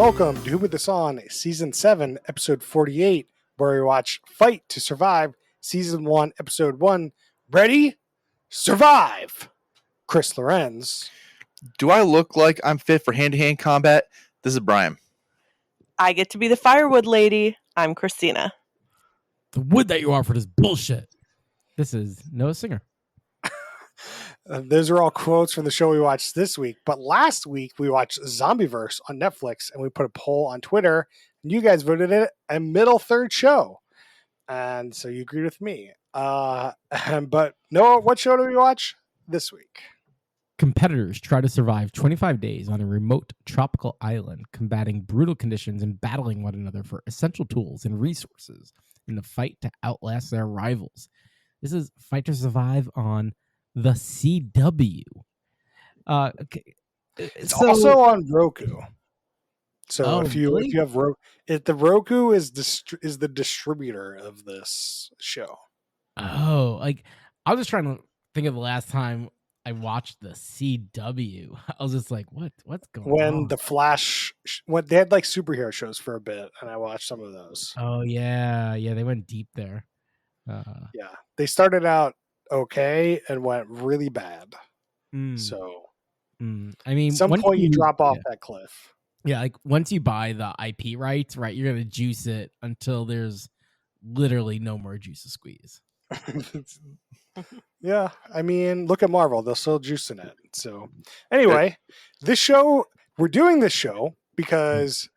Welcome to Who Put This On, Season 7, Episode 48, where we watch Fight to Survive, Season 1, Episode 1. Ready? Survive! Chris Lorenz. Do I look like I'm fit for hand-to-hand combat? This is Brian. I get to be the firewood lady. I'm Christina. The wood that you offered is bullshit. This is Noah Singer. Those are all quotes from the show we watched this week. But last week, we watched Zombieverse on Netflix, and we put a poll on Twitter, and you guys voted it a middle third show. And so you agreed with me. But Noah, what show do we watch this week? Competitors try to survive 25 days on a remote tropical island, combating brutal conditions and battling one another for essential tools and resources in the fight to outlast their rivals. This is Fight to Survive on the CW. It's also on Roku. So if you have Roku, the Roku is the distributor of this show. Oh, like I was just trying to think of the last time I watched the CW. I was just like, what's going on? When the Flash, when they had like superhero shows for a bit, and I watched some of those. Oh yeah, they went deep there. Yeah, they started out okay and went really bad. So, I mean, at some point you drop off that cliff. Yeah, like once you buy the IP rights, right, you're gonna juice it until there's literally no more juice to squeeze. Yeah, I mean, look at Marvel; they're still juicing it. So, anyway, we're doing this show because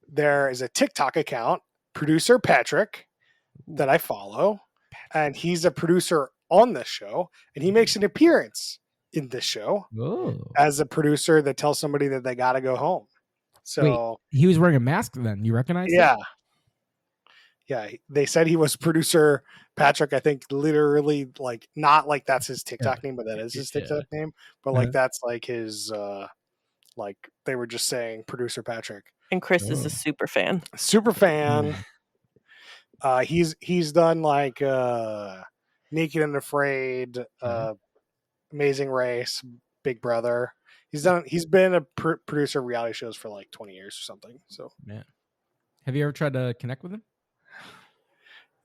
there is a TikTok account, producer Patrick, that I follow, and he's a producer on this show, and he makes an appearance in this show as a producer that tells somebody that they got to go home. So wait, he was wearing a mask then. You recognize him? Yeah. They said he was producer Patrick. I think literally like not like that's his TikTok name, but that is his TikTok name. But like that's like his like they were just saying producer Patrick. And Chris is a super fan. Super fan. He's done like Naked and Afraid, Amazing Race, Big Brother. He's been a producer of reality shows for like 20 years or something. So, man, have you ever tried to connect with him?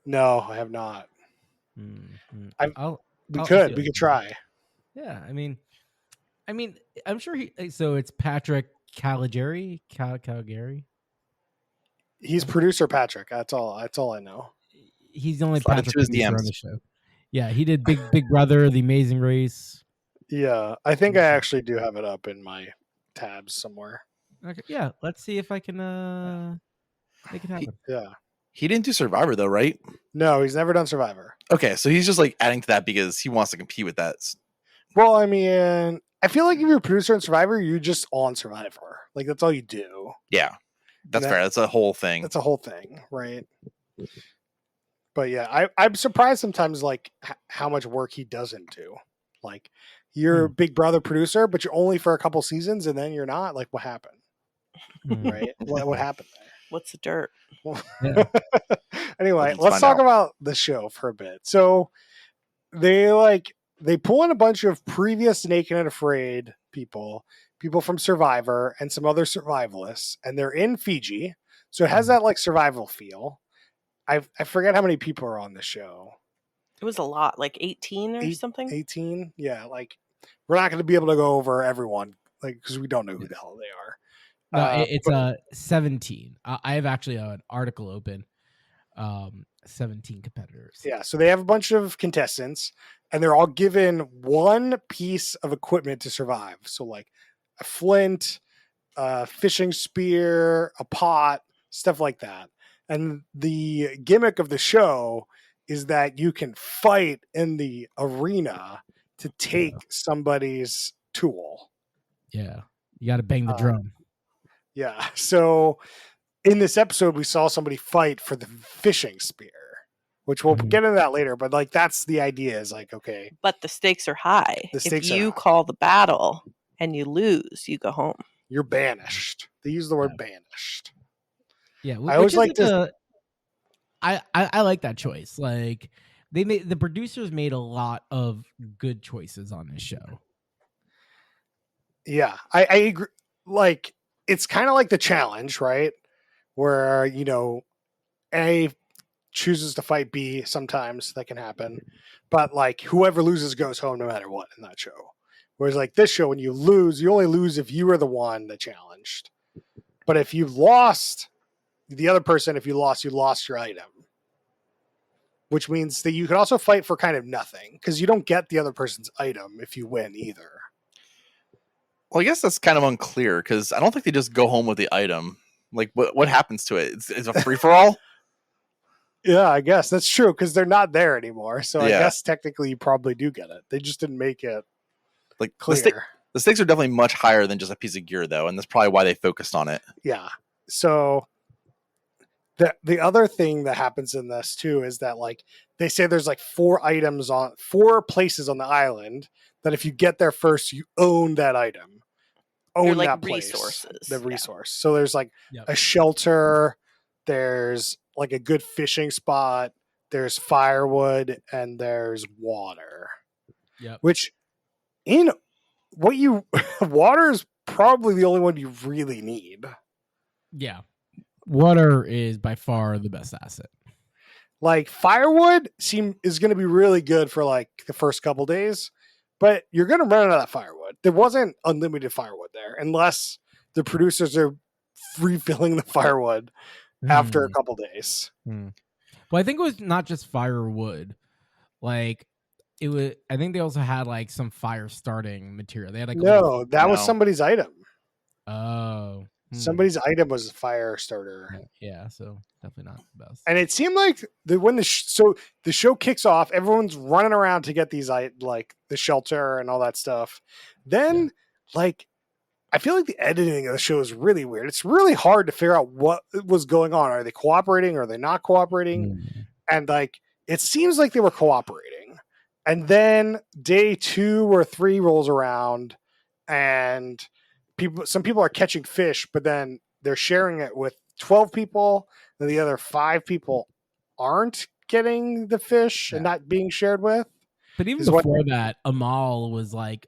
No, I have not. We could try. Yeah, I mean, I'm sure so it's Patrick Caligari. Caligari. He's producer Patrick. That's all I know. He's the only Patrick on the show. Yeah, he did Big Brother, The Amazing Race. Yeah, I think I actually do have it up in my tabs somewhere. Okay, yeah, let's see if I can make it happen. He didn't do Survivor though, right? No, he's never done Survivor. Okay, so he's just like adding to that because he wants to compete with that. Well, I mean, I feel like if you're a producer on Survivor, you're just on Survivor. Like that's all you do. Yeah, that's fair. That's a whole thing. That's a whole thing, right? But yeah, I'm surprised sometimes like how much work he doesn't do. Like you're a Big Brother producer, but you're only for a couple seasons, and then you're not. Like what happened? Right? What happened there? What's the dirt? Anyway, let's talk about the show for a bit. So they pull in a bunch of previous Naked and Afraid people from Survivor and some other survivalists, and they're in Fiji. So it has that like survival feel. I forget how many people are on the show. It was a lot, like 18 or something. 18? Yeah, like we're not going to be able to go over everyone, like because we don't know who the hell they are. No, it's 17. I have actually an article open. 17 competitors. Yeah, so they have a bunch of contestants, and they're all given one piece of equipment to survive. So like a flint, a fishing spear, a pot, stuff like that. And the gimmick of the show is that you can fight in the arena to take somebody's tool. Yeah, you got to bang the drum. Yeah, so in this episode, we saw somebody fight for the fishing spear, which we'll get into that later. But like, that's the idea is like, okay. But the stakes are high. If you call the battle and you lose, you go home. You're banished. They use the word banished. Yeah, I always like to. I like that choice. Like the producers made a lot of good choices on this show. Yeah, I agree. Like it's kind of like the challenge, right? Where, A chooses to fight B. Sometimes that can happen. But like whoever loses goes home no matter what in that show. Whereas like this show, when you lose, you only lose if you were the one that challenged. But if you lost, the other person, if you lost your item. Which means that you could also fight for kind of nothing because you don't get the other person's item if you win either. Well, I guess that's kind of unclear because I don't think they just go home with the item. Like, what happens to it? It's a free for all. Yeah, I guess that's true because they're not there anymore. So I Yeah. guess technically you probably do get it. They just didn't make it Like clear. the stakes are definitely much higher than just a piece of gear, though, and that's probably why they focused on it. Yeah. So the other thing that happens in this too is that like they say there's like 4 places on the island that if you get there first, you own that item. Own like that place. resources. The Yeah. resource. So there's like Yep. a shelter, there's like a good fishing spot, there's firewood, and there's water. Yep. Which water is probably the only one you really need. Yeah. Water is by far the best asset. Like firewood is going to be really good for like the first couple days, but you're going to run out of that firewood. There wasn't unlimited firewood there unless the producers are refilling the firewood after a couple days. Well, I think it was not just firewood. Like it was. I think they also had like some fire starting material. They had like That was somebody's item. Oh. Somebody's item was a fire starter. Yeah, so definitely not the best. And it seemed like when the show kicks off, everyone's running around to get these like the shelter and all that stuff. Then like I feel like the editing of the show is really weird. It's really hard to figure out what was going on. Are they cooperating? Are they not cooperating? And like it seems like they were cooperating. And then day 2 or 3 rolls around and some people are catching fish, but then they're sharing it with 12 people, and the other 5 people aren't getting the fish and not being shared with. But even before that, Amal was like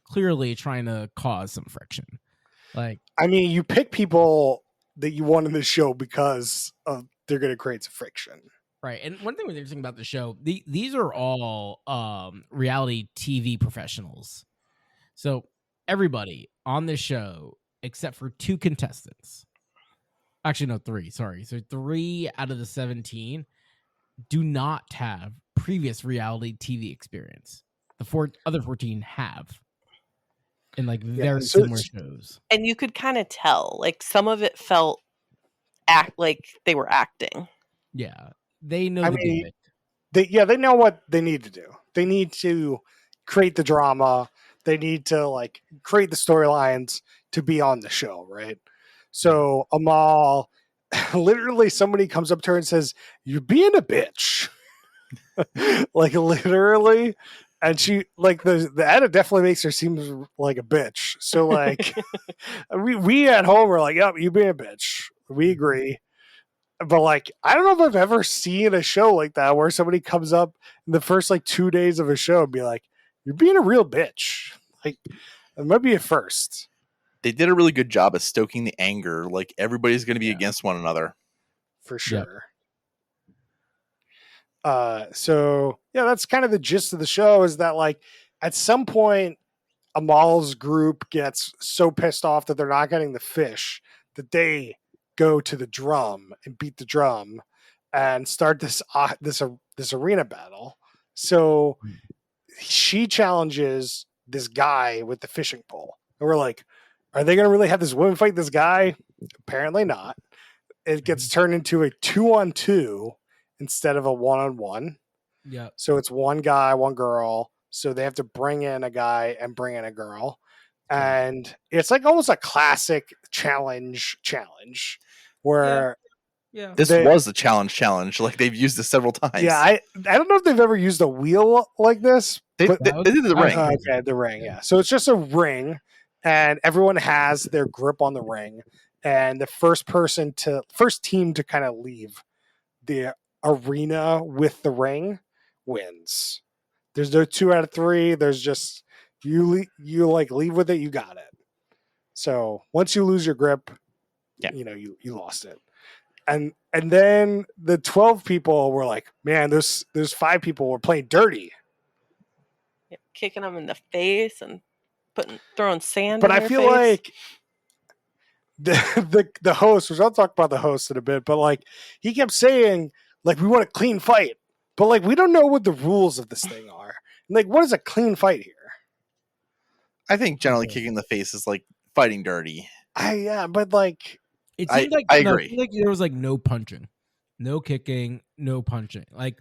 clearly trying to cause some friction. Like, I mean, you pick people that you want in the show because they're going to create some friction. Right. And one thing was interesting about the show, these are all reality TV professionals. So everybody on this show, except for 2 contestants. Actually, no, 3. Sorry. So 3 out of the 17 do not have previous reality TV experience. The other 14 have. In like very similar shows. And you could kind of tell, like some of it felt like they were acting. Yeah. They know the gimmick. They know what they need to do. They need to create the drama. They need to like create the storylines to be on the show, right? So Amal, literally somebody comes up to her and says, "You're being a bitch." Like literally. And she like the edit definitely makes her seem like a bitch. So like we at home are like, "Yep, you being a bitch." We agree. But like, I don't know if I've ever seen a show like that where somebody comes up in the first like 2 days of a show and be like, "You're being a real bitch." Like, it might be a first. They did a really good job of stoking the anger. Like everybody's going to be against one another. For sure. So yeah, that's kind of the gist of the show is that like at some point Amal's group gets so pissed off that they're not getting the fish that they go to the drum and beat the drum and start this arena battle. So she challenges this guy with the fishing pole. And we're like, are they going to really have this woman fight this guy? Apparently not. It gets turned into a 2-on-2 instead of a 1-on-1. Yeah. So it's one guy, one girl. So they have to bring in a guy and bring in a girl. And it's like almost a classic challenge where this was the challenge. Like they've used this several times. Yeah, I don't know if they've ever used a wheel like this. They did the ring. Okay, the ring, yeah. So it's just a ring, and everyone has their grip on the ring, and the first team to kind of leave the arena with the ring wins. There's no 2 out of 3. There's just you like leave with it, you got it. So once you lose your grip, Yeah. you lost it. And then the 12 people were like, man, those 5 people were playing dirty. Yeah, kicking them in the face and throwing sand But in I their feel face. like the host, which I'll talk about the host in a bit, but like he kept saying, like, we want a clean fight. But like we don't know what the rules of this thing are. Like, what is a clean fight here? I think generally kicking the face is like fighting dirty. But like It I- seemed like I no, it agree. seemed like there was like no punching, no kicking, no punching. Like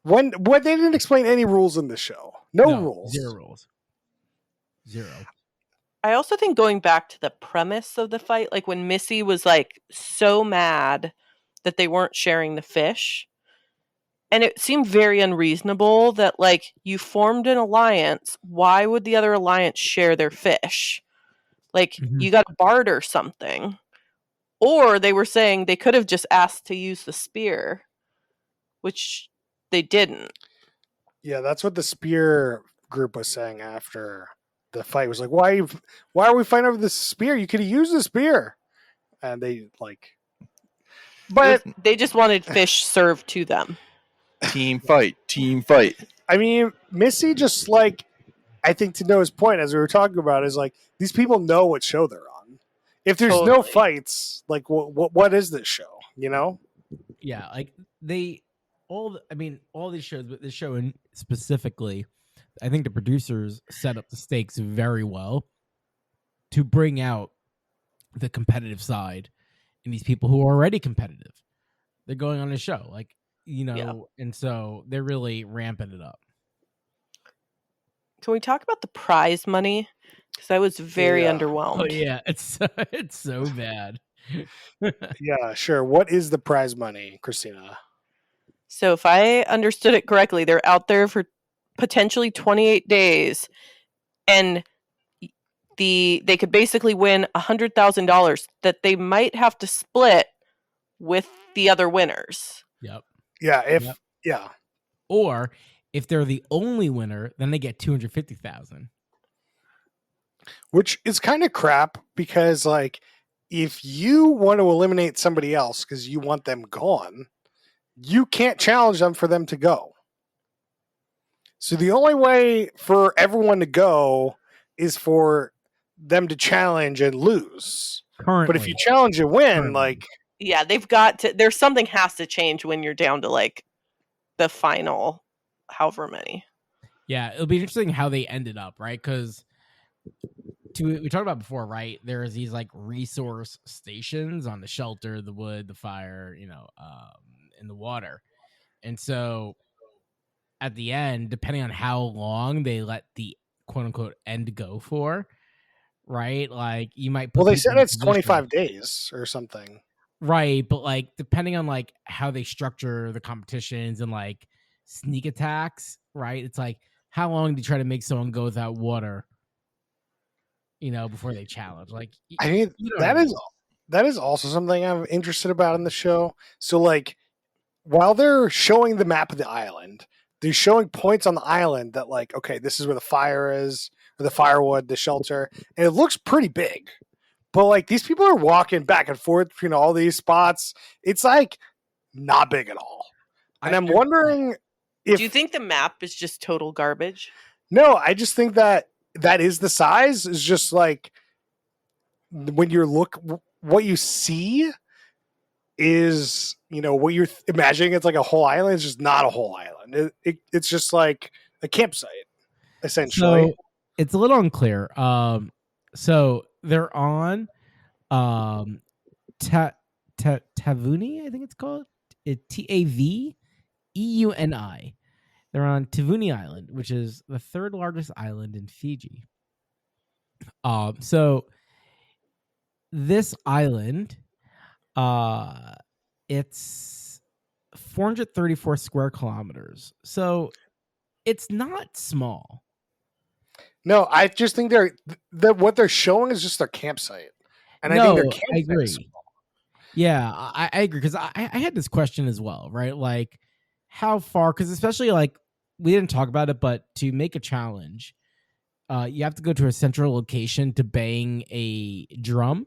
when they didn't explain any rules in the show. No rules. 0 rules. 0. I also think going back to the premise of the fight, like when Missy was like so mad that they weren't sharing the fish, and it seemed very unreasonable that like you formed an alliance. Why would the other alliance share their fish? Like Mhm. you got to barter something. Or they were saying they could have just asked to use the spear, which they didn't. Yeah, that's what the spear group was saying after the fight. Was like, why are we fighting over the spear? You could have used the spear. And they like, but They just wanted fish served to them. Team fight. I mean, Missy just like, I think to Noah's point, as we were talking about, is like these people know what show they're on. If there's no Totally. fights, like what is this show? You know? Yeah, like all these shows, but this show in specifically, I think the producers set up the stakes very well to bring out the competitive side in these people who are already competitive. They're going on a show, like, and so they're really ramping it up. Can we talk about the prize money? Because I was very Yeah. underwhelmed. Oh yeah, it's so bad. Yeah, sure. What is the prize money, Christina? So if I understood it correctly, they're out there for potentially 28 days, and they could basically win $100,000 that they might have to split with the other winners. Yep. Yeah, Yep. yeah. Or if they're the only winner, then they get $250,000. Which is kind of crap because, like, if you want to eliminate somebody else because you want them gone, you can't challenge them for them to go. So the only way for everyone to go is for them to challenge and lose. Currently, But if you challenge and win, Currently. like, Yeah, they've got to. There's something has to change when you're down to like the final, however many. yeah, it'll be interesting how they ended up, right? Because we talked about before, right? There's these like resource stations on the shelter, the wood, the fire, in the water, and so at the end, depending on how long they let the quote unquote end go for, right? Like you might put well, they people said in a it's position- 25 days or something. right? But like depending on like how they structure the competitions and like sneak attacks, right? It's like how long do you try to make someone go without water, before they challenge? Like I mean, you know what I mean. that is also something I'm interested about in the show. So, like, while they're showing the map of the island, they're showing points on the island that, like, okay, this is where the fire is, or the firewood, the shelter, and it looks pretty big. But like, these people are walking back and forth between all these spots. It's like not big at all. And I'm wondering if Do you think the map is just total garbage? no, I just think that is the size. Is just like when you look, what you see is what you're imagining. It's like a whole island. It's just not a whole island. It's just like a campsite, essentially. So it's a little unclear. So they're on Tavuni, I think it's called. TAVEUNI. They're on Tavuni Island, which is the third largest island in Fiji. So this island, it's 434 square kilometers. So it's not small. No, I just think what they're showing is just their campsite, and I think their campsite I agree. is small. Yeah, I agree because I had this question as well, right? Like, how far? Because especially like we didn't talk about it, but to make a challenge, you have to go to a central location to bang a drum.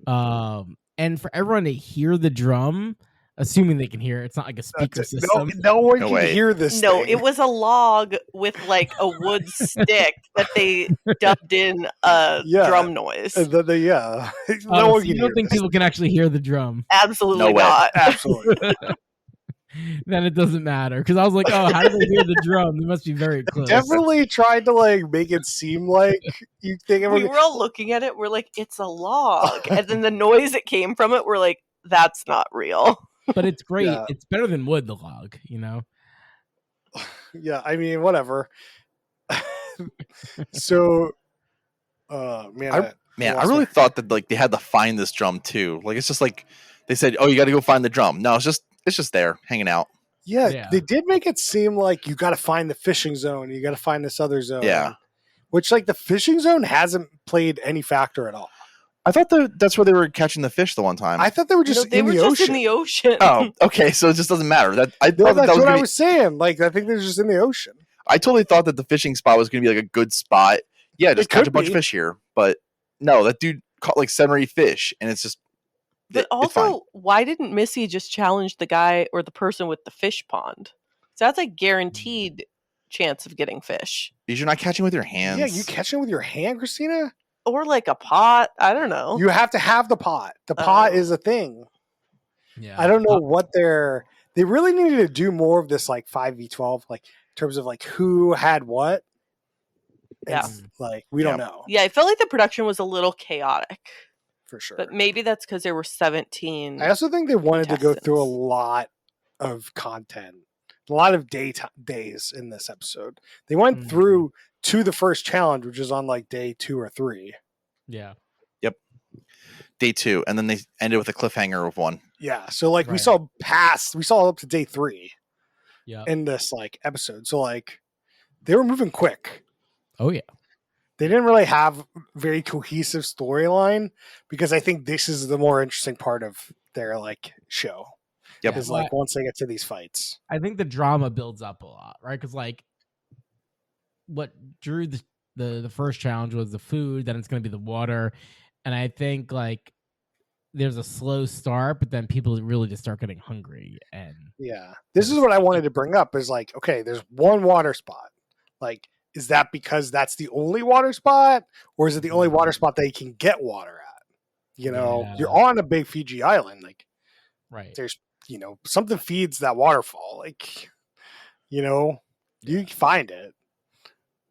And for everyone to hear the drum, assuming they can hear it, it's not like a speaker That's it. system. No one No can way. hear this. No, thing. it was a log with like a wood stick that they dubbed in a Yeah. drum noise. And then yeah. Oh, No so one you can don't hear think this. people can actually hear the drum? Absolutely No way. not. Absolutely. Then it doesn't matter because I was like, oh, how do they hear the drum? They must be very close. Definitely tried to like make it seem like you think We everyone. were all looking at it. We're like, it's a log. And then the noise that came from it, we're like, that's not real. But it's great. Yeah. It's better than wood, the log, you know? Yeah, I mean, whatever. So, man, Man, I lost really my- thought that like they had to find this drum too. Like it's just like they said, "Oh, you got to go find the drum." No, it's just there hanging out. Yeah, Yeah. they did make it seem like you got to find the fishing zone. You got to find this other zone. Yeah. Which, like, the fishing zone hasn't played any factor at all. I thought that's where they were catching the fish the one time. I thought they were just they in were the just ocean. in the ocean. Oh, okay. So it just doesn't matter. That I No, thought that that's was what gonna I be- was saying. Like, I think they're just in the ocean. I totally thought that the fishing spot was going to be like a good spot. Yeah, just It catch could a bunch be. of fish here. But no, that dude caught like 7 or 8 fish, and it's just. But it's fine. also, why didn't Missy just challenge the guy or the person with the fish pond? So that's like guaranteed chance of getting fish. Because you're not catching with your hands. Yeah, you catch it with your hand, Christina. Or like a pot. I don't know. You have to have the pot. The pot Oh. is a thing. Yeah. I don't know what they really needed to do more of this like 5v12, like in terms of like who had what. And, Yeah. like we don't Yeah. know Yeah, I felt like the production was a little chaotic. for sure. But maybe that's because there were 17. I also think they wanted to go through a contestants. lot of content, a lot of days in this episode. They went Mhm. through to the first challenge, which is on like day 2 or 3. Yeah. Day 2, and then they ended with a cliffhanger of 1. Yeah, so like we Right. saw up to day 3 Yeah. in this like episode. So like they were moving quick. Oh, yeah. They didn't really have very cohesive storyline because I think this is the more interesting part of their like show. Yep. Is Well, like once they get to these fights. I think the drama builds up a lot, right? Because like what drew the first challenge was the food, then it's going to be the water, and I think like there's a slow start, but then people really just start getting hungry, and Yeah. This is what I wanted to bring up is like, okay, there's one water spot. Like, is that because that's the only water spot? Or is it the only water spot that you can get water at? You know, Yeah. you're on a big Fiji island. Like, right, there's, you know, something feeds that waterfall. Like, you know, you can find it.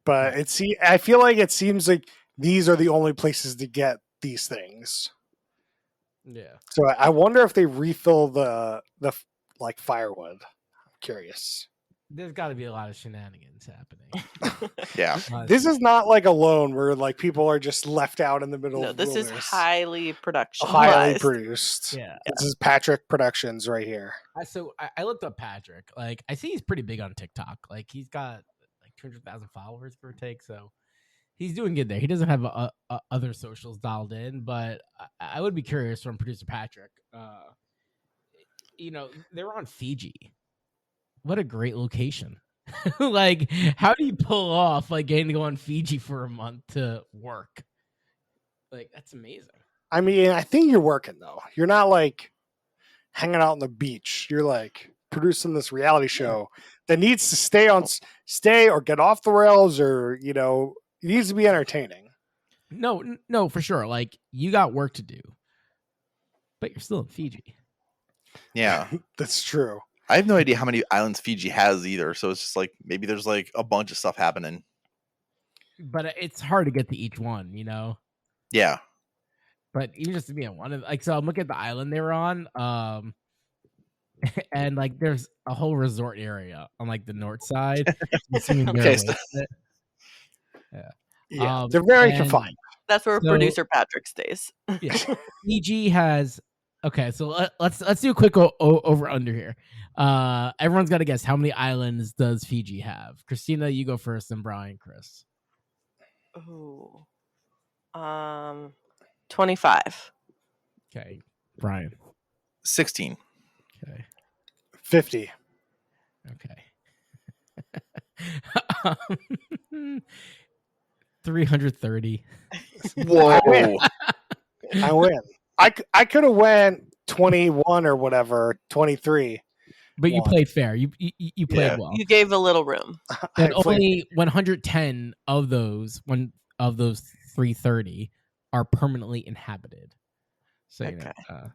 But I feel like it seems like these are the only places to get these things. yeah. So I wonder if they refill the like firewood. I'm curious. There's got to be a lot of shenanigans happening. Yeah. This is not like Alone where like people are just left out in the middle No, of this is wilderness. highly production. Highly produced. yeah. This is Patrick Productions right here. I looked up Patrick. Like I see he's pretty big on TikTok. Like he's got like 200,000 followers, give or take. So he's doing good there. He doesn't have other socials dialed in, but I would be curious from producer Patrick. You know, they're on Fiji. What a great location. Like, how do you pull off like getting to go on Fiji for a month to work? Like, that's amazing. I mean, I think you're working though. You're not like hanging out on the beach. You're like producing this reality show that needs to stay or get off the rails, or you know, it needs to be entertaining. No, for sure. Like, you got work to do, but you're still in Fiji. Yeah. That's true. I have no idea how many islands Fiji has either. So it's just like maybe there's like a bunch of stuff happening. But it's hard to get to each one, you know? Yeah. But even just to be on one of like, so I'm looking at the island they were on, and like there's a whole resort area on like the north side. I'm assuming they're Okay, away so- from it. Yeah, they're very and- confined. That's where So- producer Patrick stays. Yeah. Fiji has okay, so let's do a quick over under here. Everyone's got to guess how many islands does Fiji have? Christina, you go first, and Brian, Chris. Ooh. 25. Okay, Brian. 16. Okay, 50. okay. 330. Whoa. I win. I could have went 21 or whatever, 23. But you One. played fair. You played Yeah. well. You gave a little room. I And played- only 110 of those 330 are permanently inhabited. So you know, Okay.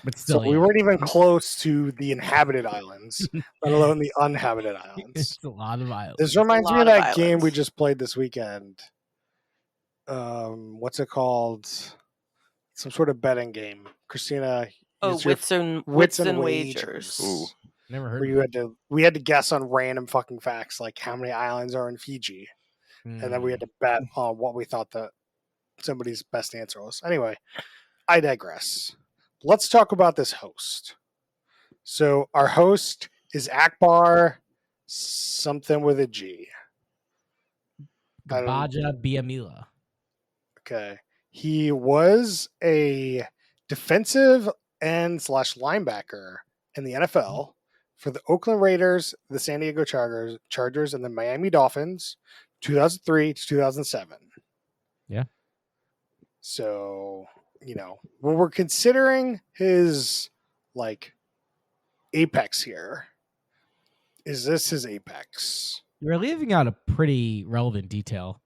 but so still, we weren't even close to the inhabited islands, let alone the uninhabited islands. It's a lot of islands. This reminds me lot of of that game we islands. just played this weekend. What's it called? Some sort of betting game. Christina, Oh, use your wits and wagers. Ooh. Never heard. where of we had to guess on random fucking facts, like how many islands are in Fiji, it. and then we had to bet on what we thought that somebody's best answer was. Anyway, I digress. Let's talk about this host. So our host is Akbar something with a G. I don't- Gabaja Biamila. Okay. He was a defensive end / linebacker in the NFL for the Oakland Raiders, the San Diego Chargers, and the Miami Dolphins, 2003 to 2007. Yeah. So, you know, when we're considering his like apex here, is this his apex? You're leaving out a pretty relevant detail.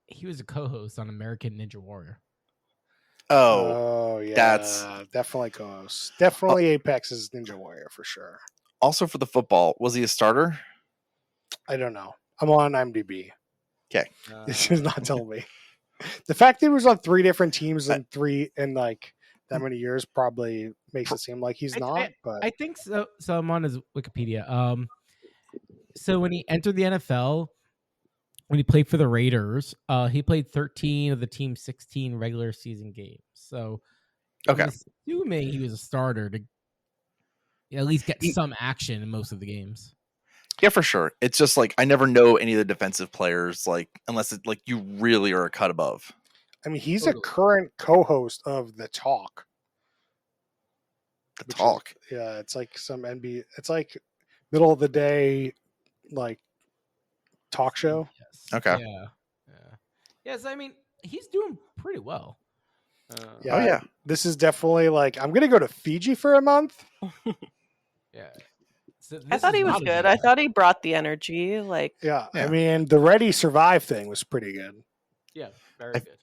He was a co-host on American Ninja Warrior. Oh, Yeah, that's- definitely co-host. Definitely Apex is Ninja Warrior for sure. also for the football, was he a starter? I don't know. I'm on IMDb. Uh, This is not telling me. The fact that he was on 3 different teams in like that many years probably makes it seem like he's I- not. But I think so. So I'm on his Wikipedia. So when he entered the NFL, when he played for the Raiders, he played 13 of the team's 16 regular season games. So Okay. I'm assuming he was a starter to at least get He- some action in most of the games. Yeah, for sure. It's just like I never know any of the defensive players, like unless it like you really are a cut above. I mean, he's Totally. a current co-host of The Talk. The Which is- talk. Yeah, it's like some NBA. It's like middle of the day, like talk show. Yes. Okay. Yeah. Yes, I mean he's doing pretty well. Yeah. Oh yeah. This is definitely like I'm gonna go to Fiji for a month. Yeah. So I this thought is he was not a good. bad I thought he brought the energy. Like, Yeah, Yeah. I mean the Ready Survive thing was pretty good. Yeah, very I- good.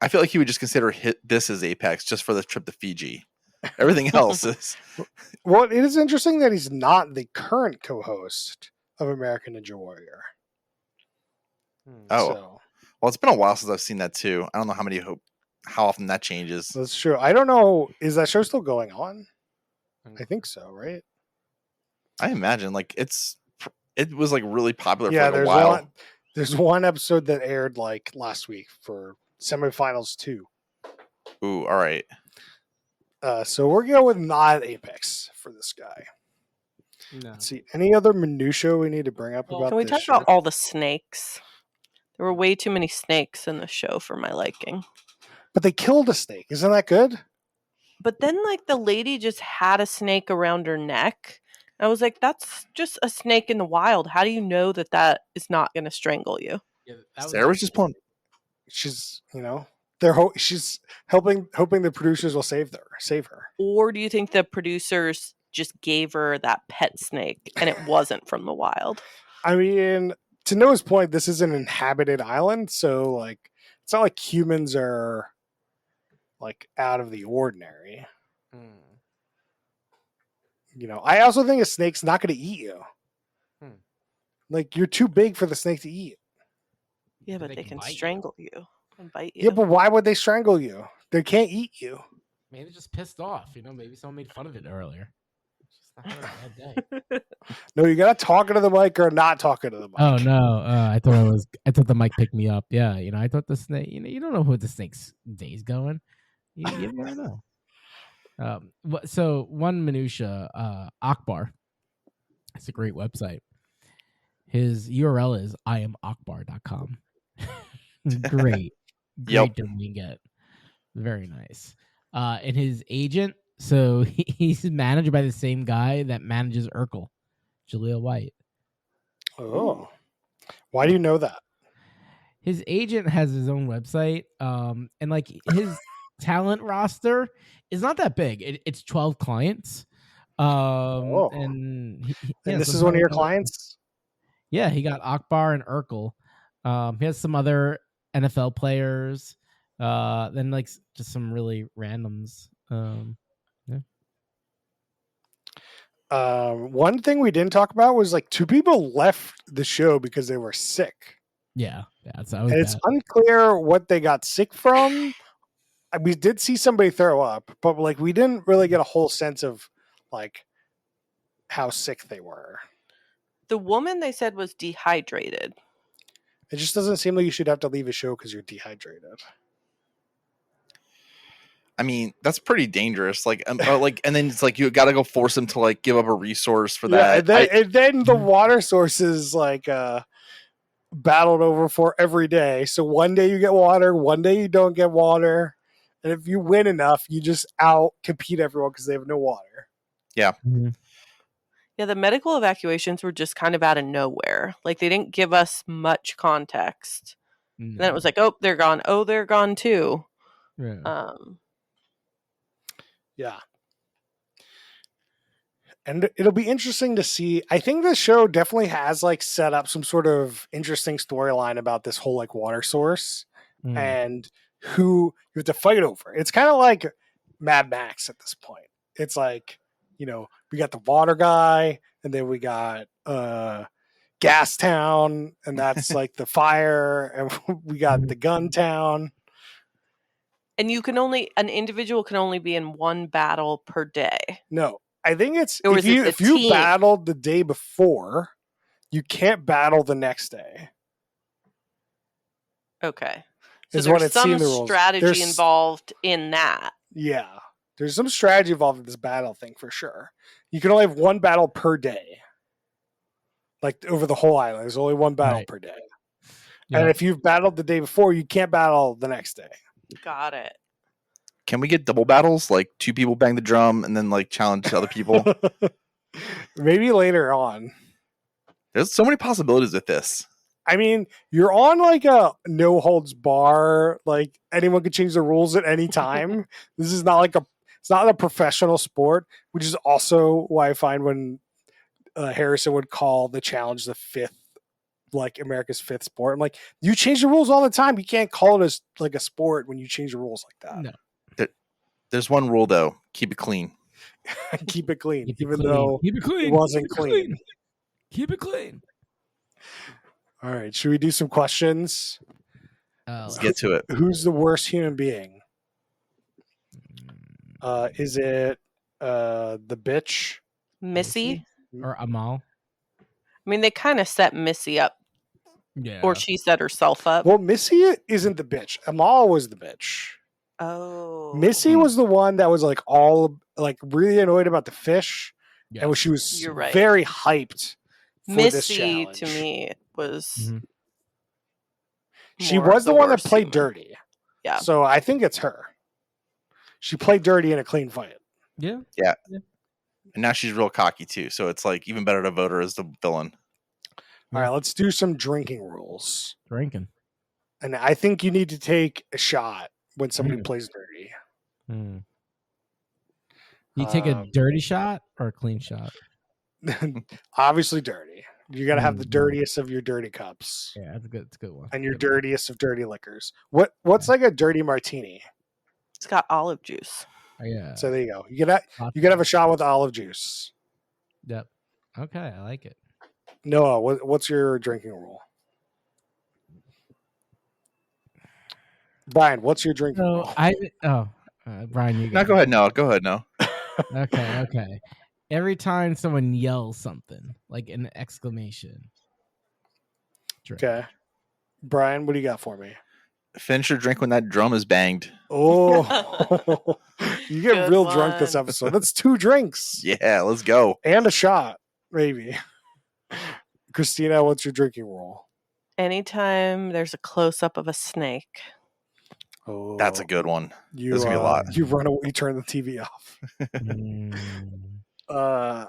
I feel like he would just consider this as Apex just for the trip to Fiji. Everything else is Well, it is interesting that he's not the current co-host of American Ninja Warrior. Oh. So well. It's been a while since I've seen that too. I don't know how often that changes. that's true. I don't know. Is that show still going on? I think so, right? I imagine like it was like really popular Yeah, for like a while. there's one episode that aired like last week for semifinals 2. Ooh, all right. So we're going with not Apex for this guy. No. Let's see. Any other minutia we need to bring up Well, about can we this talk show? about all the snakes? There were way too many snakes in the show for my liking. But they killed a snake. Isn't that good? But then, like, the lady just had a snake around her neck. I was like, that's just a snake in the wild. How do you know that that is not going to strangle you? Yeah, that Sarah was just pulling. She's, she's hoping the producers will save her. Or do you think the producers just gave her that pet snake and it wasn't from the wild? I mean, to Noah's point, this is an inhabited island, so like it's not like humans are like out of the ordinary. I also think a snake's not going to eat you. Hmm. Like you're too big for the snake to eat. Yeah, But but they they can can bite you. strangle you and bite you. Yeah, but why would they strangle you? They can't eat you. Maybe they're just pissed off. Maybe someone made fun of it earlier. It's just not having a bad day. No, you got to talk into the mic or not talking to the mic. Oh no! I thought the mic picked me up. Yeah, I thought the snake. You don't know who the snake's day's going. You never know. So one minutia, Akbar. It's a great website. His URL is iamakbar.com. Great Yep. domain get. Very nice. And his agent, so he's managed by the same guy that manages Urkel, Jaleel White. Oh. Why do you know that? his agent has his own website, and like his talent roster is not that big. It's 12 clients, and And this is one of your clients? Yeah, he got Akbar and Urkel. He has some other NFL players, then like just some really randoms. One thing we didn't talk about was like 2 people left the show because they were sick. Yeah, that was And it's bad. unclear what they got sick from. We did see somebody throw up, but like we didn't really get a whole sense of like how sick they were. The woman they said was dehydrated. It just doesn't seem like you should have to leave a show because you're dehydrated. I mean, that's pretty dangerous. Like, and then it's like you got to go force them to like give up a resource for that. And then the water sources like battled over for every day. So one day you get water, one day you don't get water, and if you win enough, you just out compete everyone because they have no water. Yeah. Mhm. Yeah, the medical evacuations were just kind of out of nowhere. Like they didn't give us much context. And then it was like, oh, they're gone. Oh, they're gone too. Yeah. Yeah. And it'll be interesting to see. I think this show definitely has like set up some sort of interesting storyline about this whole like water source Mm. and who you have to fight over. It's kind of like Mad Max at this point. It's like, you know, we got the water guy and then we got Gas Town, and that's like the fire, and we got the Gun Town. And an individual can only be in one battle per day. No, I think it's Or if is it you the if you team? battled the day before, you can't battle the next day. Okay. So Is what there's it's seen some the rules. strategy There's- involved in that. Yeah, there's some strategy involved in this battle thing for sure. You can only have one battle per day, like over the whole island. There's only one battle Right. per day, Yeah. and if you've battled the day before, you can't battle the next day. Got it. Can we get double battles? Like 2 people bang the drum and then like challenge other people? Maybe later on. There's so many possibilities with this. I mean, you're on like a no holds bar. Like anyone can change the rules at any time. This is not like it's not a professional sport, which is also why I find when Harrison would call the challenge the 5th, like America's 5th sport. I'm like, you change the rules all the time. You can't call it like a sport when you change the rules like that. No. There's one rule though: keep it clean. Keep it clean, Keep it even clean. though Keep it clean. it wasn't Keep it clean. Keep it clean. All right, should we do some questions? Let's get to it. Who's the worst human being? Is it the bitch? Missy? or Amal. I mean, they kind of set Missy up, Yeah. or she set herself up. Well, Missy isn't the bitch. Amal was the bitch. Oh. Missy was the one that was like all like really annoyed about the fish, Yeah. and she was You're right. very hyped for this Missy, challenge. to me, was. Mhm. She more of was the one that worst played human. dirty. Yeah. So I think it's her. She played dirty in a clean fight. Yeah. And now she's real cocky too. So it's like even better to vote her as the villain. All right, let's do some drinking rules. Drinking. And I think you need to take a shot when somebody Mm. plays dirty. Hmm. You take a dirty shot or a clean shot? Obviously dirty. You got to have the Mm. dirtiest of your dirty cups Yeah, that's a good. It's a good one. and your Good one. dirtiest of dirty liquors. What's like a dirty martini? It's got olive juice. Oh, yeah. So there you go. You gotta have a shot with olive juice. Yep. Okay, I like it. Noah, what's your drinking rule? Brian, what's your drinking So rule? Brian, you No, go ahead. No, go ahead. No. Okay. Every time someone yells something, like an exclamation. Drink. Okay. Brian, what do you got for me? Finish your drink when that drum is banged. Oh, you get Good real drunk this one. episode. That's 2 drinks Yeah, let's go. and a shot, maybe. Christina, what's your drinking rule? Anytime there's a close up of a snake. Oh, That's a good one. You, That's gonna be a lot. You run away, you turn the TV off. Mm.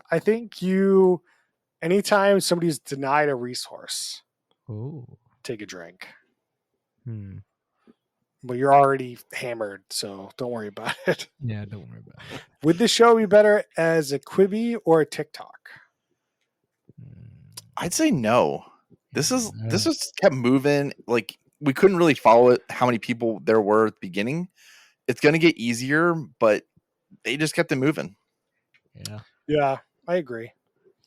I think anytime somebody's denied a resource, Ooh. take a drink. Hmm. But you're already hammered, so don't worry about it. Yeah, don't worry about it. Would this show be better as a Quibi or a TikTok? I'd say no. This is Yeah. this just kept moving. Like we couldn't really follow it. How many people there were at the beginning? It's gonna get easier, but they just kept it moving. Yeah. Yeah, I agree.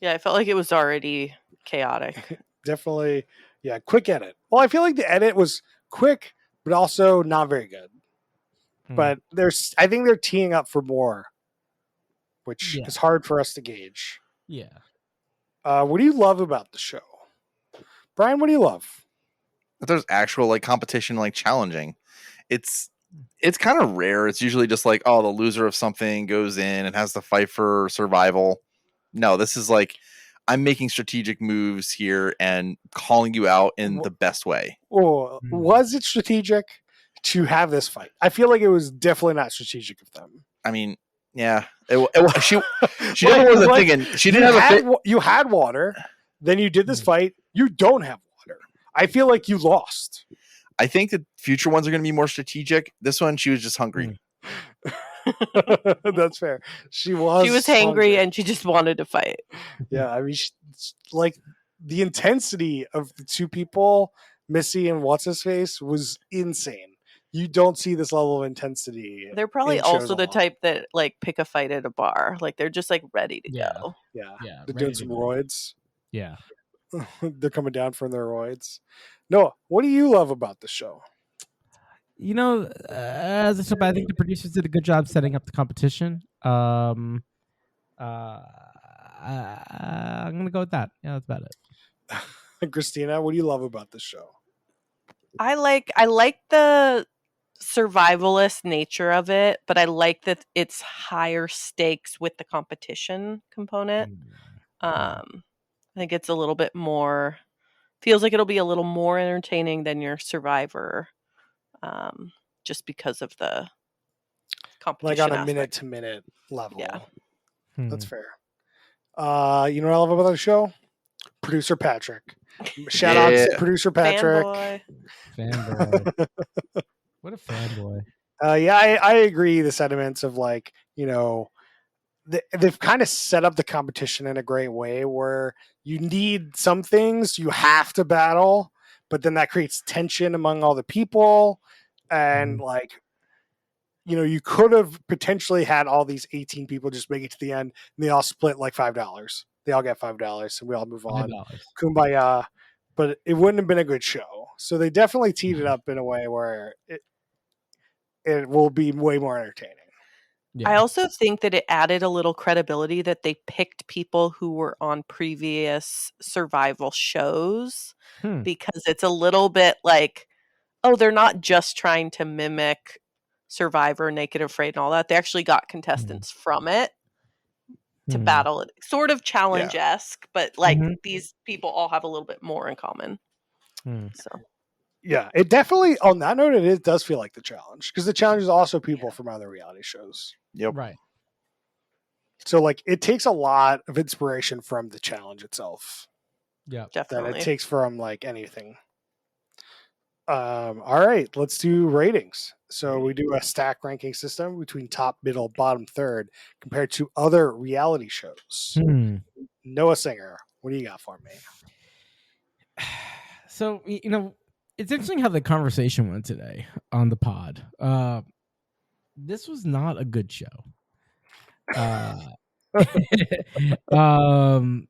Yeah, I felt like it was already chaotic. Definitely. Yeah, quick edit. Well, I feel like the edit was quick, but also not very good. Hmm. But I think they're teeing up for more, which Yeah. is hard for us to gauge. Yeah. What do you love about the show? Brian, what do you love? If there's actual like competition, like challenging, it's kind of rare. It's usually just like, oh, the loser of something goes in and has to fight for survival. No, this is like I'm making strategic moves here and calling you out in the best way. Oh, was it strategic to have this fight? I feel like it was definitely not strategic of them. I mean, yeah, she definitely wasn't thinking. She didn't have a you had water, then you did this fight. You don't have water. I feel like you lost. I think that future ones are going to be more strategic. This one, she was just hungry. That's fair. She was hangry hungry. and she just wanted to fight. Yeah, I mean, like the intensity of the two people, Missy and what's his face, was insane. You don't see this level of intensity. They're probably in shows also a the lot. type that like pick a fight at a bar. Like they're just like ready to Yeah. go. Yeah, Yeah. they're ready doing to some go. roids. Yeah. They're coming down from their roids. Noah, what do you love about the show? You know, as I said, I think the producers did a good job setting up the competition. I'm gonna go with that. Yeah, that's about it. Christina, what do you love about the show? I like the survivalist nature of it, but I like that it's higher stakes with the competition component. I think it's a little bit more feels like it'll be a little more entertaining than your Survivor, just because of the competition. Like on a aspect. minute to minute level. Yeah. That's fair. You know what I love about the show? Producer Patrick. Shout out to producer Patrick. Fanboy. What a fanboy. Yeah, I agree. The sentiments of like, you know, they've kind of set up the competition in a great way where you need some things you have to battle, but then that creates tension among all the people. And like, you know, you could have potentially had all these 18 people just make it to the end and they all split like $5. They all get $5 and we all move on. $5. Kumbaya. But it wouldn't have been a good show. So they definitely teed it up in a way where it will be way more entertaining. Yeah. I also think that it added a little credibility that they picked people who were on previous survival shows, because it's a little bit like, oh, they're not just trying to mimic Survivor, Naked Afraid, and all that. They actually got contestants from it to battle it. Sort of challenge-esque, but like these people all have a little bit more in common. So yeah, it definitely, on that note, it does feel like the challenge, because the challenge is also people from other reality shows. Yep. Right. So like it takes a lot of inspiration from the challenge itself. Yeah. definitely. That it takes from like anything. All right, let's do ratings. So we do a stack ranking system between top, middle, bottom, third compared to other reality shows. Noah Singer, what do you got for me? So, you know, it's interesting how the conversation went today on the pod. This was not a good show.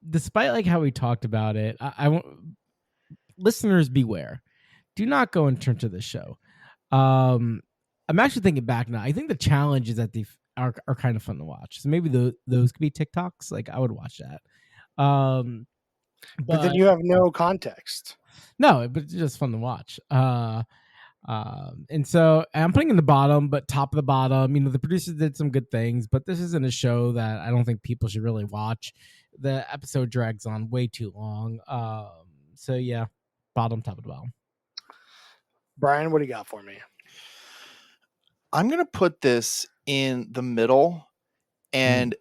Despite like how we talked about it, I want listeners beware. Do not go and turn to this show. I'm actually thinking back now. I think the challenges that they are kind of fun to watch. So maybe those could be TikToks. Like I would watch that. But then you have no context. No, but it's just fun to watch. And so I'm putting in the bottom, but top of the bottom. You know, the producers did some good things, but this isn't a show that I don't think people should really watch. The episode drags on way too long. So yeah, bottom, top of the bottom. Brian, what do you got for me? I'm going to put this in the middle, and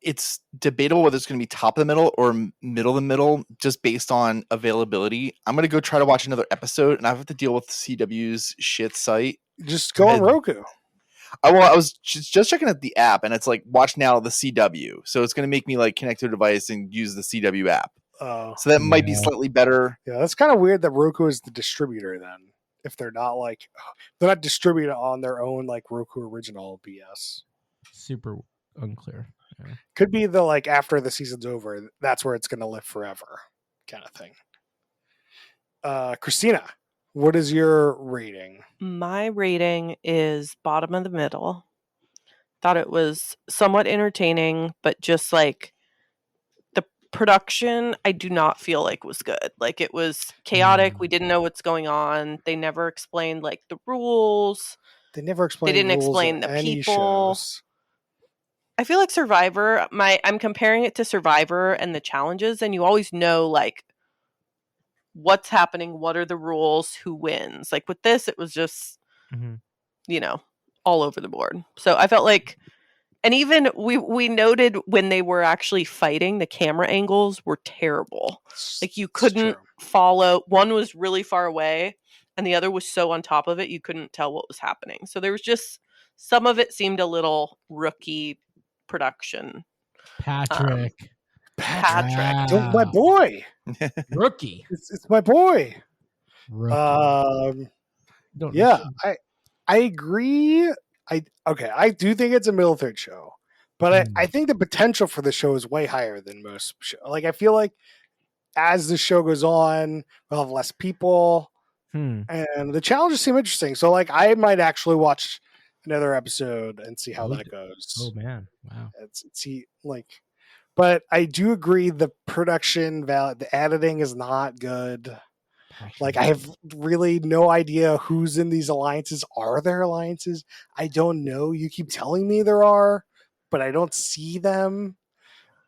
it's debatable whether it's going to be top of the middle or middle of the middle, just based on availability. I'm going to go try to watch another episode, and I have to deal with CW's shit site. Just go on Roku. I was just checking out the app, and it's like watch now the CW. So it's going to make me like connect to a device and use the CW app. Oh, So that might be slightly better. yeah, that's kind of weird that Roku is the distributor then. If they're not like they're not distributed on their own like Roku original BS. Super unclear. Yeah. Could be the like after the season's over, that's where it's going to live forever kind of thing. Christina, what is your rating? My rating is bottom of the middle. Thought it was somewhat entertaining, but just like the production, I do not feel like was good. Like it was chaotic. We didn't know what's going on. They never explained like the rules. They never explained. They didn't rules explain in the any people. shows. I feel like Survivor, I'm comparing it to Survivor and the challenges, and you always know like what's happening, what are the rules, who wins. Like with this, it was just, you know, all over the board. So I felt like, and even we noted when they were actually fighting, the camera angles were terrible. Like you couldn't follow. One was really far away, and the other was so on top of it, you couldn't tell what was happening. So there was just, some of it seemed a little rookie production. Patrick. Wow. My boy. Rookie. It's my boy. Rookie. Yeah, I agree. I do think it's a middle third show, but I think the potential for the show is way higher than most shows. Like I feel like as the show goes on, we'll have less people, and the challenges seem interesting. So like I might actually watch another episode and see how that goes. Oh man, wow! See, like, but I do agree the production value, the editing is not good. Like I have really no idea who's in these alliances. Are there alliances? I don't know. You keep telling me there are, but I don't see them.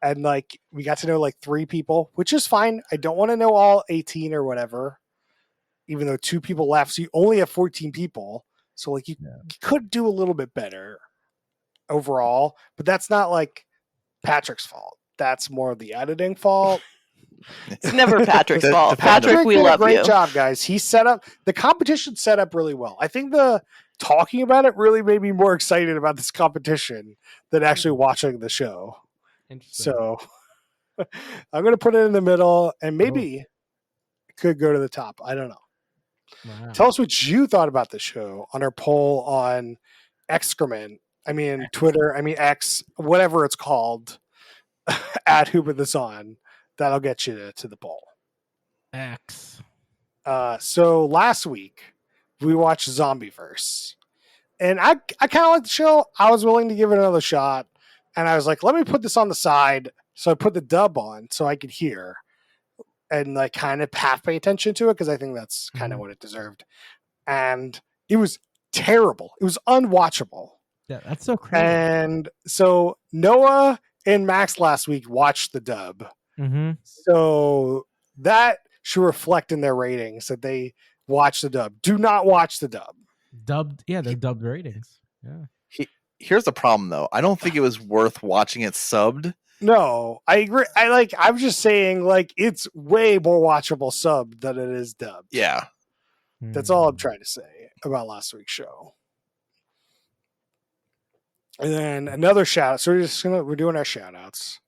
And like we got to know like 3 people, which is fine. I don't want to know all 18 or whatever, even though 2 people left. So you only have 14 people. So like you could do a little bit better overall, but that's not like Patrick's fault. That's more of the editing fault. It's never Patrick's fault. Patrick, we love you. Great job, guys. He set up the competition set up really well. I think the talking about it really made me more excited about this competition than actually watching the show. So I'm going to put it in the middle, and maybe it could go to the top. I don't know. Wow. Tell us what you thought about the show on our poll on excrement. I mean, Twitter. I mean, X, whatever it's called, at Hooping This On. That'll get you to the poll. X. So last week we watched Zombieverse, and I kind of liked the show. I was willing to give it another shot, and I was like, let me put this on the side. So I put the dub on so I could hear and like kind of half pay attention to it because I think that's kind of what it deserved. And it was terrible. It was unwatchable. Yeah, that's so crazy. And so Noah and Max last week watched the dub. So that should reflect in their ratings that they watch the dub. Do not watch the dub. Dubbed, yeah, they're dubbed ratings. Yeah. Here's the problem, though. I don't think it was worth watching it subbed. No, I agree. I'm just saying, like, it's way more watchable subbed than it is dubbed. Yeah, that's all I'm trying to say about last week's show. And then another shout out. So we're doing our shout outs.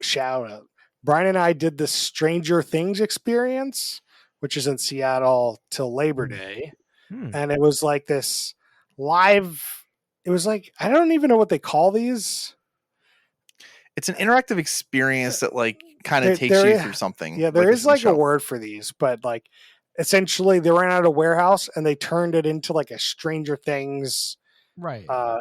Shout out. Brian and I did the Stranger Things experience, which is in Seattle till Labor Day. And it was like this live, it was like, I don't even know what they call these. It's an interactive experience that like kind of takes you through something. Yeah, there is like a word for these, but like essentially they ran out of warehouse and they turned it into like a Stranger Things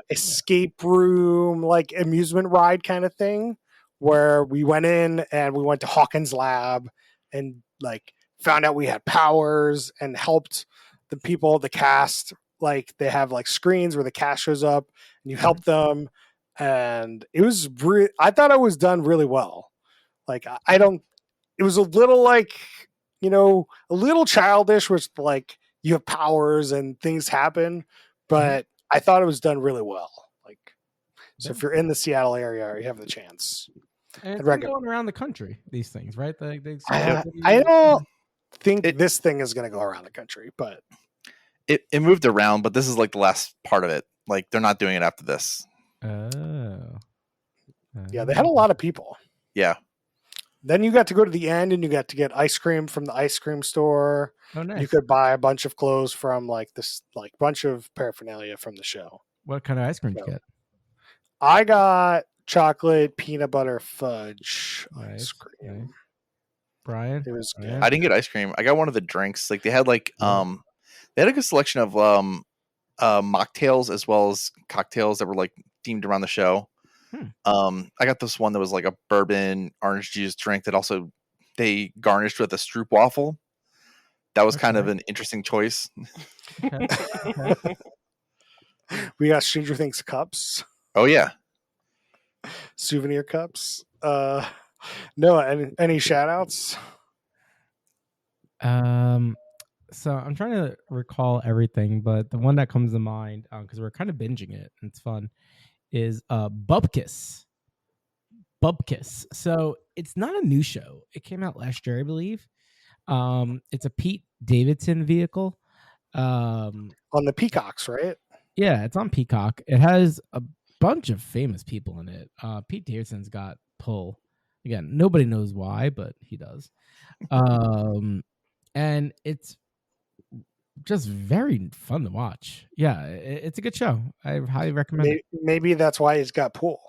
escape room, like amusement ride kind of thing. Where we went in and we went to Hawkins' lab and like found out we had powers and helped the people, the cast, like they have like screens where the cast shows up and you help them. And it was, I thought it was done really well. Like it was a little like, you know, a little childish, which like you have powers and things happen, but I thought it was done really well. Like, So if you're in the Seattle area, you have the chance. And it's I'd been recommend- going around the country. These things, right? I don't think this thing is going to go around the country, but It moved around, but this is like the last part of it. Like they're not doing it after this. Oh. yeah, they had a lot of people. Yeah. Then you got to go to the end and you got to get ice cream from the ice cream store. Oh, nice. You could buy a bunch of clothes from like this, like bunch of paraphernalia from the show. What kind of ice cream did you get? I got chocolate peanut butter fudge ice Nice, cream. nice. Brian? It was good. Yeah. I didn't get ice cream. I got one of the drinks. Like they had like they had a good selection of mocktails as well as cocktails that were like themed around the show. I got this one that was like a bourbon orange juice drink that also they garnished with a stroop waffle. That was kind of Okay. an interesting choice. Okay. Okay. We got Stranger Things cups, Oh yeah. souvenir cups. No, any shout outs? So I'm trying to recall everything, but the one that comes to mind, because we're kind of binging it and it's fun, is Bubkiss. Bubkiss. So it's not a new show. It came out last year, I believe. It's a Pete Davidson vehicle. On the Peacocks, right? Yeah, it's on Peacock. It has a bunch of famous people in it. Pete Davidson's got pull. Again, nobody knows why, but he does. And it's just very fun to watch. Yeah, it's a good show. I highly recommend it. Maybe that's why he's got pull.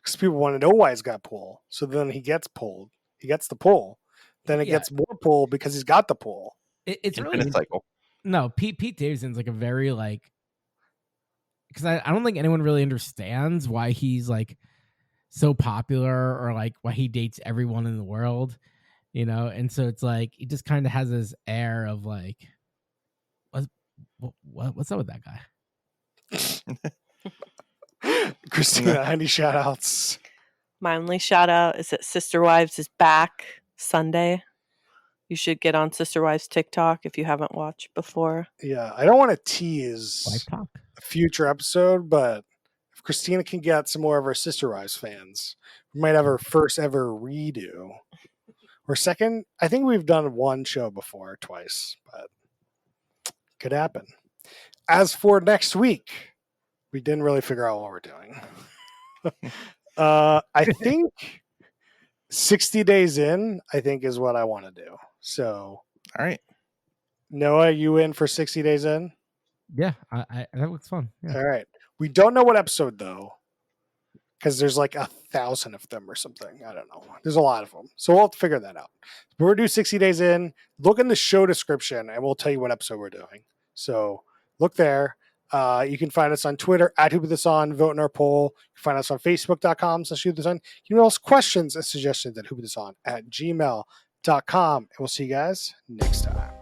Because people want to know why he's got pull. So then he gets pulled. He gets the pull. Then it Yeah. gets more pull because he's got the pull. It's really Infinite cycle. no Pete Davidson's like a very like, because I don't think anyone really understands why he's like so popular or like why he dates everyone in the world, you know. And so it's like he just kind of has this air of like, what's up with that guy? Christina, any shout outs? My only shout out is that Sister Wives is back Sunday. You should get on Sister Wives TikTok if you haven't watched before. Yeah, I don't want to Life tease talk. a future episode, but if Christina can get some more of our Sister Wives fans, we might have our first ever redo. Or second, I think we've done one show before, twice, but could happen. As for next week, we didn't really figure out what we're doing. I think 60 days in, I think is what I want to do. So, All right. Noah, you in for 60 days in? Yeah, I that looks fun. Yeah. All right. We don't know what episode though, because there's like 1,000 of them or something. I don't know. There's a lot of them, so we'll have to figure that out. But we're due 60 days in. Look in the show description, and we'll tell you what episode we're doing. So look there. You can find us on Twitter at whoputthison, vote in our poll. You can find us on Facebook.com/whoputthison. You can ask questions and suggestions at whoputthison@gmail.com. And we'll see you guys next time.